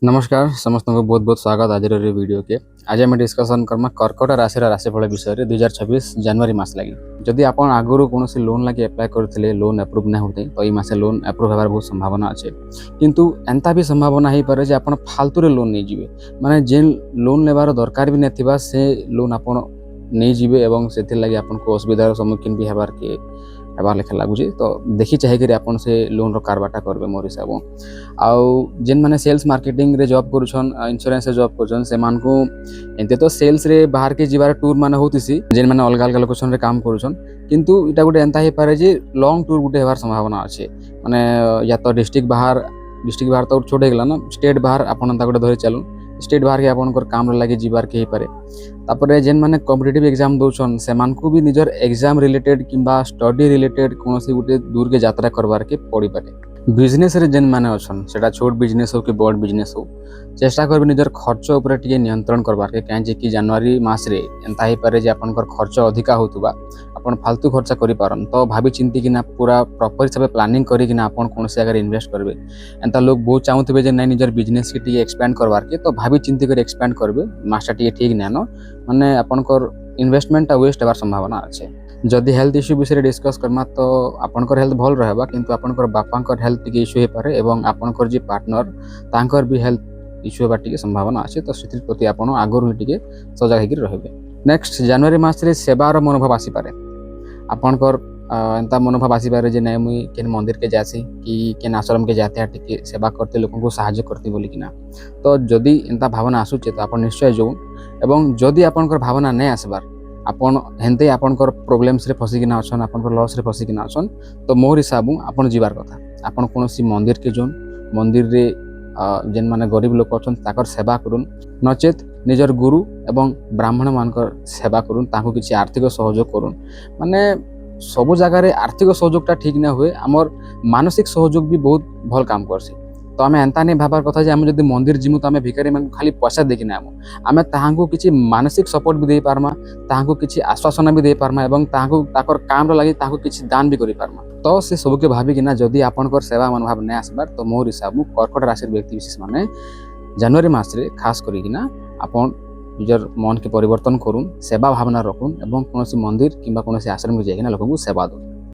नमस्कार समस्त को बहुत बहुत स्वागत आज वीडियो के। आज आम डिस्कसन करमा कर्कट राशि राशिफल विषय में 2026 जनवरी मास लगी जदि आप आगुरी कौन लोन लगे एप्लाय करते लोन एप्रूव ना होते तो ये लोन एप्रूव होबार बहुत संभावना अच्छे किंतु एंता भी संभावना हो पारे जे आप फालतू रे लोन नहीं जीवे माने जेन लोन लेबार दरकार भी नहीं से लोन आप नहीं जीवे एवं से लगे आपको असुविधार सम्मुखीन भी होबार के हेबार लेखा लगुच तो देखी चाहिए आपन से लोन रो कारबारटा करबे मोर हिसाब आउ जेन माने सेल्स मार्केटिंग रे जॉब करूछन इंश्योरेंस रे जॉब करूछन से मान को एते तो सेल्स रे बाहर के जीवार टूर माने होतिसी जेन माने अलग अलग लोकेशन रे काम करूछन किंतु इटा गुटे एंता हे पारे जे लॉन्ग टूर गुटे हेबार संभावना अछि माने या तो डिस्ट्रिक्ट बाहर तो छोटे गेला ना स्टेट बाहर आपन एंता गुटे धरि चलु स्टेट बाहर के आपनकर काम लगे जीवार के ही पारे तापर जेन माने कॉम्पिटिटिव एग्जाम दोछन से मान को भी निजर एग्जाम रिलेटेड किंबा स्टडी रिलेटेड कोनोसी गुटे दूर के यात्रा करबार के पड़ी पारे बिजनेस रे जेन माने अछन सेटा छोट बिजनेस हो कि बड़ बिजनेस हो चेष्टा करबे निजर खर्च ऊपर टिके नियंत्रण करबार के काहे कि जनवरी मास रे एंता ही पारे जे आपनकर खर्च अधिका होतुबा अपन फालतू खर्च करि पारन तो भाबी चिंती कि ना पूरा प्रॉपर हिसाब प्लानिंग करी कि ना अपन कोन से अगर इन्वेस्ट करबे एंता लोग बहुत चाहूतबे जे नै निजर बिजनेस के टिके एक्सपेंड करबार के तो भाबी चिंती कर एक्सपेंड करबे मासटा टिके ठीक नै न माने आपनकर इन्वेस्टमेंट वेस्ट हेबार संभावना अच्छे जदि हेल्थ इश्यू विषय डिस्कस करमा तो आपनकर हेल्थ भल रहबा किंतु आपनकर बापांकर हेल्थ टिके इश्यू हे पारे एवं आपनकर जे पार्टनर तांकर भी हेल्थ इश्यू हेबार टिके संभावना अच्छे तो सेतिर प्रति आपन आगुर टिके सजग हेकि रहबे। नेक्स्ट जनवरी मास रे सेवार मनोभाव आसी पारे आपनकर एंता मनोभाव आसी पारे जे नै मुई केन मंदिर के जासी कि केन आश्रम के जाते टिके सेवा करते लोगों को सहायता करते बोली कि ना तो जदि एंता भावना आसुचे तो आपन निश्चय जो एवं जदि आपनकर भावना नै आसबार आपन हेंते आपनकर प्रॉब्लम्स रे फसिकिना अछन आपनकर लॉस रे फसिकिना अछन तो मोर हिसाब आपन जीवार कथा आपन कोनोसी मंदिर के जोन मंदिर रे जेन माने गरीब लोक अछन ताकर सेवा करून् नचेत निजर गुरु एवं ब्राह्मण मानकर सेवा करून् ताको किछि आर्थिक सहयोग करून् माने सब जगह रे आर्थिक सहयोगटा ठीक ना हुए हमर मानसिक सहयोग भी बहुत भल काम करसी तो आम एंता नहीं भाबार कथा जे आम जदि मंदिर जिमु तो आम भिखारी मान खाली पैसा देखि ना आम ताहांको किछि मानसिक सपोर्ट भी दे पारमा ताहांको किछि आश्वासन भी दे पारमा एवं ताहांको ताकर काम रो लागि ताहांको किछि दान भी करि पारमा तो से सब के भाबी कि ना जदि आपनकर सेवा मनोभाव नै आसबार तो मोर हिसाब कर्कट राशि व्यक्ति विशेष माने जनवरी मास रे खास करी कि ना आपन निजर मन के परिवर्तन करून् सेवा भावना रखुन् एवं कोनोसी मंदिर किंबा कोनोसी आश्रम के जाइकिना लोकन को सेवा दो।